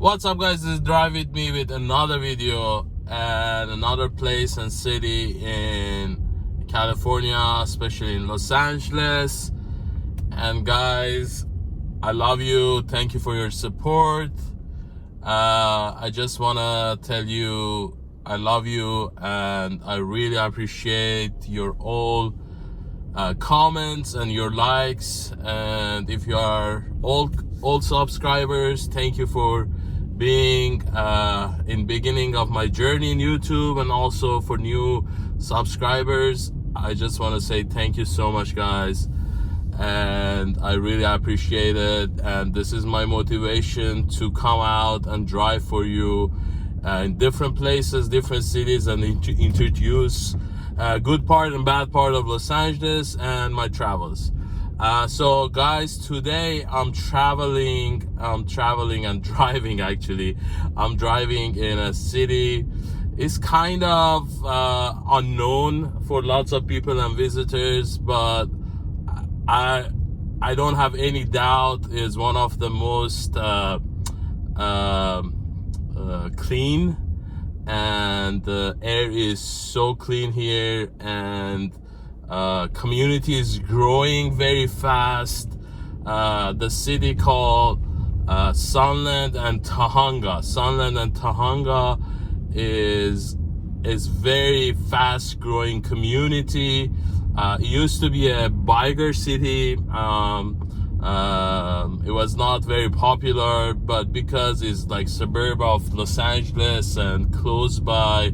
What's up, guys? This is Drive With Me with another video and another place and city in California, especially in Los Angeles. And guys, I love you. Thank you for your support. I just want to tell you I love you, and I really appreciate your all comments and your likes. And if you are old subscribers, thank you for being in beginning of my journey in YouTube, and also for new subscribers. I just want to say thank you so much, guys, and I really appreciate it. And this is my motivation to come out and drive for you in different places, different cities, and introduce good part and bad part of Los Angeles and my travels. So guys, today I'm traveling and driving. Actually, I'm driving in a city. It's kind of unknown for lots of people and visitors, but I don't have any doubt is one of the most clean, and the air is so clean here, and community is growing very fast. The city called Sunland and Tujunga. Sunland and Tujunga is very fast growing community. It used to be a biker city. It was not very popular, but because it's like suburb of Los Angeles and close by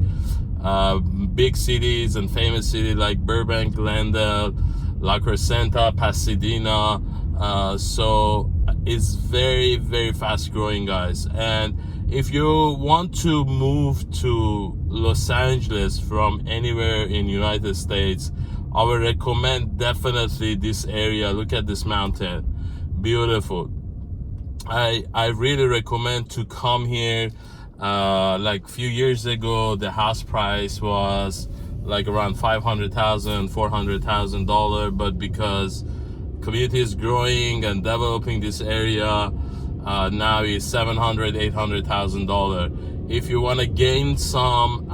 big cities and famous cities like Burbank, Glendale, La Crescenta, Pasadena, so it's very, very fast growing, guys. And if you want to move to Los Angeles from anywhere in United States, I would recommend definitely this area. Look at this mountain, beautiful. I really recommend to come here. Like a few years ago, the house price was like around $500,000, $400,000, but because community is growing and developing this area, now it's $700,000, $800,000. If you want to gain some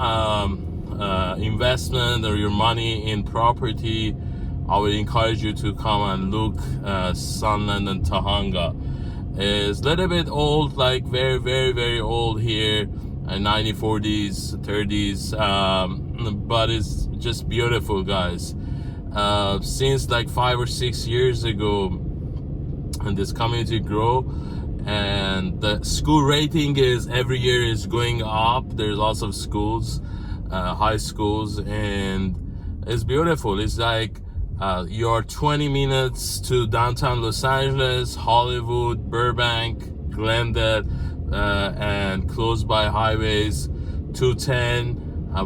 investment or your money in property, I would encourage you to come and look Sunland and Tujunga. It's a little bit old, like very, very, very old here, 1940s, 30s, but it's just beautiful, guys. Since like 5 or 6 years ago, and this community grow, and the school rating is every year is going up. There's lots of schools, high schools, and it's beautiful. It's like you're 20 minutes to downtown Los Angeles, Hollywood, Burbank, Glendale, and close by highways 210,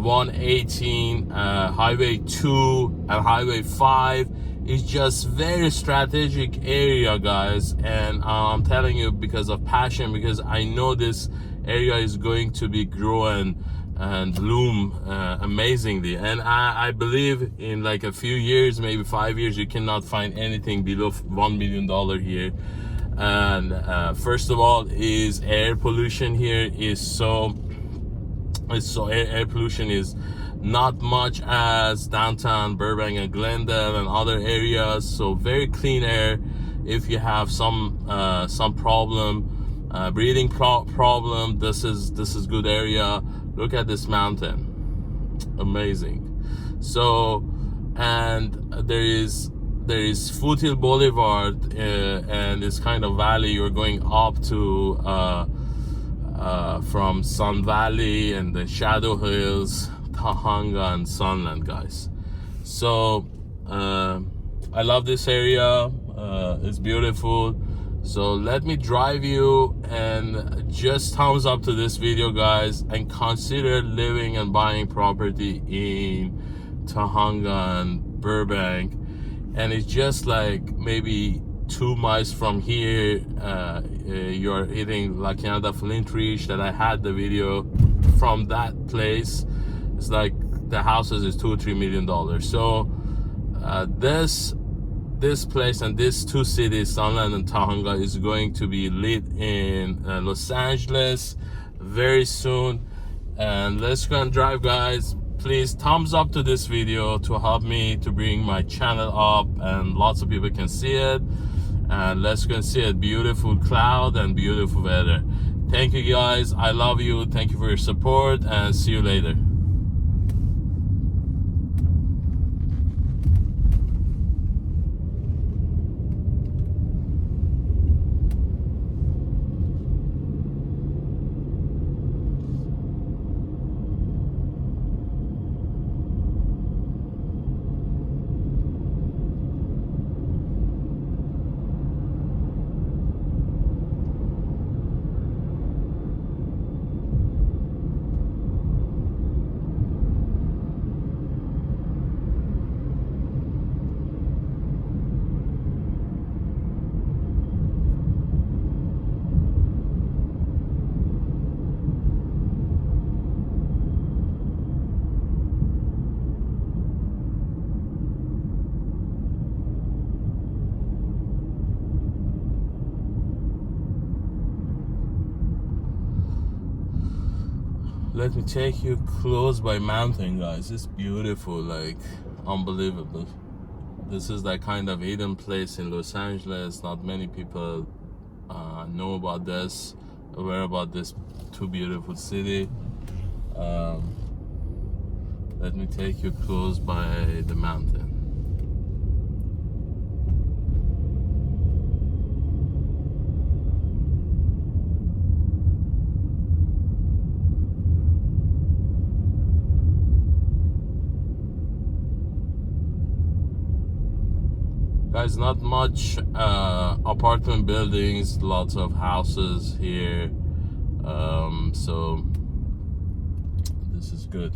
118, Highway 2, and Highway 5. It's just very strategic area, guys, and I'm telling you because of passion, because I know this area is going to be growing and bloom amazingly. And I believe in like a few years, maybe 5 years, you cannot find anything below $1 million here. And first of all, is air pollution here is air pollution is not much as downtown Burbank and Glendale and other areas. So very clean air. If you have some problem, breathing problem, this is good area. Look at this mountain, amazing. So, and there is Foothill Boulevard, and this kind of valley you're going up to from Sun Valley and the Shadow Hills, Tujunga and Sunland, guys. So I love this area. It's beautiful. So let me drive you, and just thumbs up to this video, guys, and consider living and buying property in Tujunga and Burbank. And it's just like maybe 2 miles from here. You're hitting La Canada Flint Ridge that I had the video from that place. It's like the houses is $2 or $3 million. So this this place and these two cities, Sunland and Tujunga, is going to be lit in Los Angeles very soon. And let's go and drive, guys. Please thumbs up to this video to help me to bring my channel up and lots of people can see it. And let's go and see a beautiful cloud and beautiful weather. Thank you, guys. I love you. Thank you for your support, and see you later. Let me take you close by mountain, guys. It's beautiful, like unbelievable. This is that kind of hidden place in Los Angeles. Not many people know about this, aware about this too beautiful city. Let me take you close by the mountain. Guys, not much apartment buildings, lots of houses here, so this is good.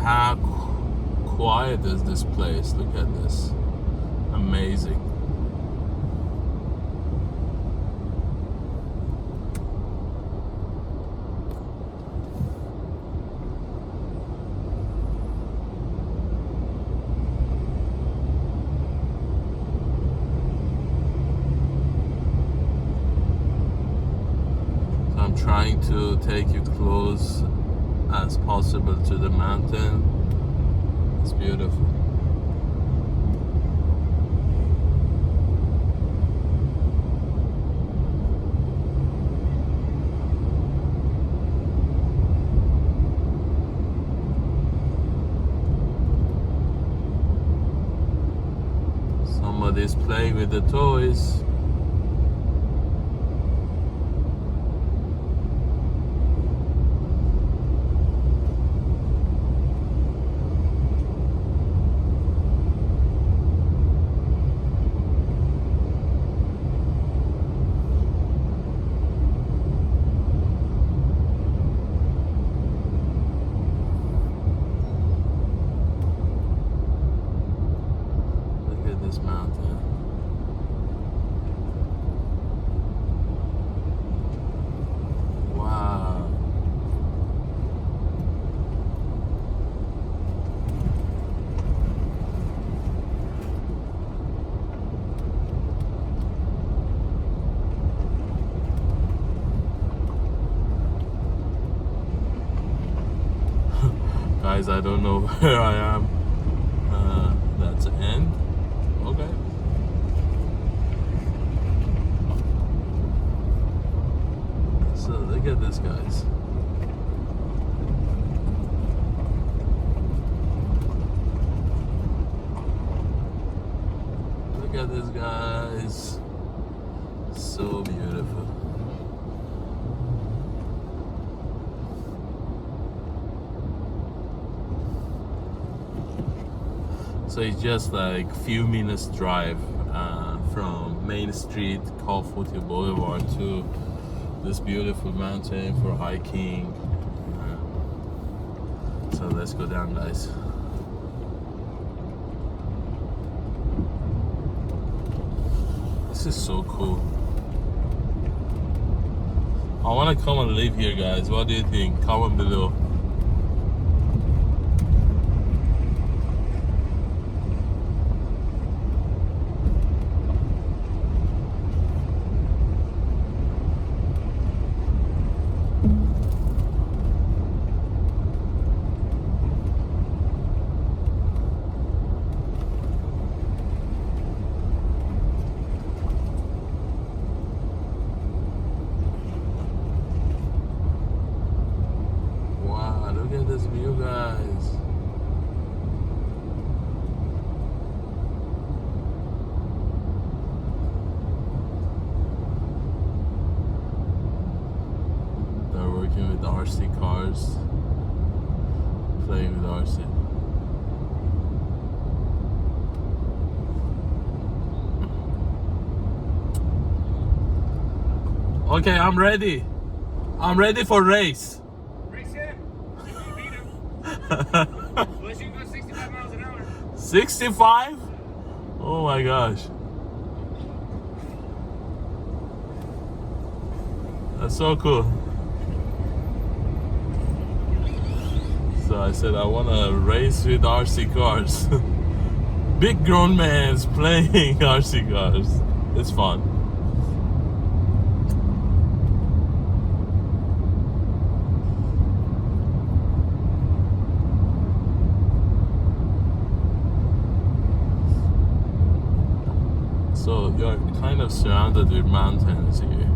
How quiet is this place? Look at this. Amazing. So I'm trying to take you close as possible to the mountain. It's beautiful. playing with the toys. Guys, I don't know where I am. That's the end. Okay. So look at this, guys. Look at this, guys. So beautiful. So it's just like few minutes drive from Main Street, called Foothills Boulevard, to this beautiful mountain for hiking. So let's go down, guys. This is so cool. I want to come and live here, guys. What do you think? Comment below. Look at this view, guys. They're working with RC cars, playing with RC. Okay, I'm ready. I'm ready for race. Race him. You can beat him. Unless you can go 65 miles an hour. 65? Oh my gosh. That's so cool. So I said I want to race with RC cars. Big grown man's playing RC cars. It's fun. So you're kind of surrounded with mountains here.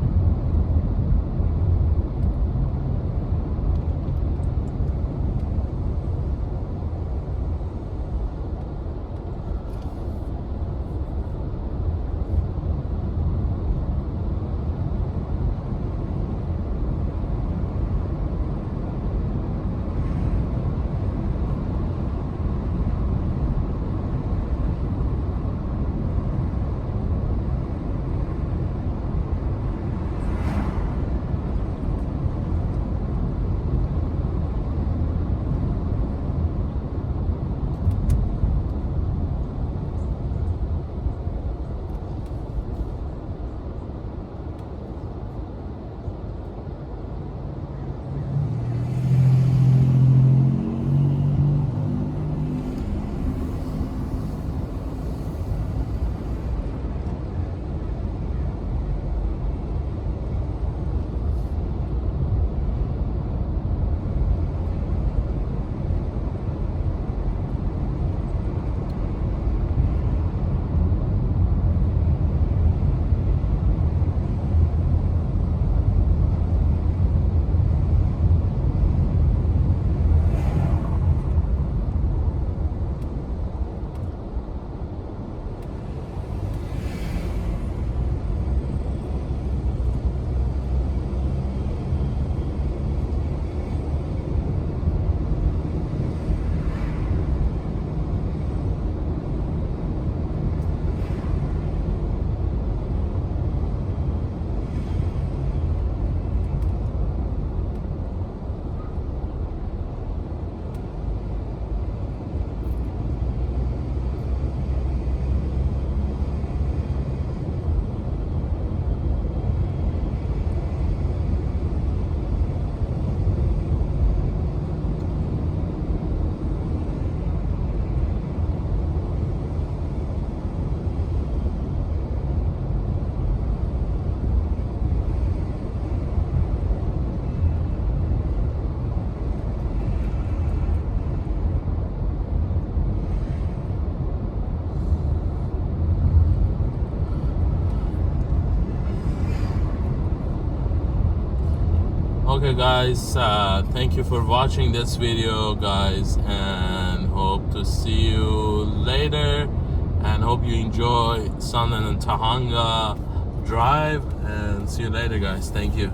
Okay guys, thank you for watching this video guys, and hope to see you later, and hope you enjoy Sunland and Tujunga drive, and see you later guys. Thank you.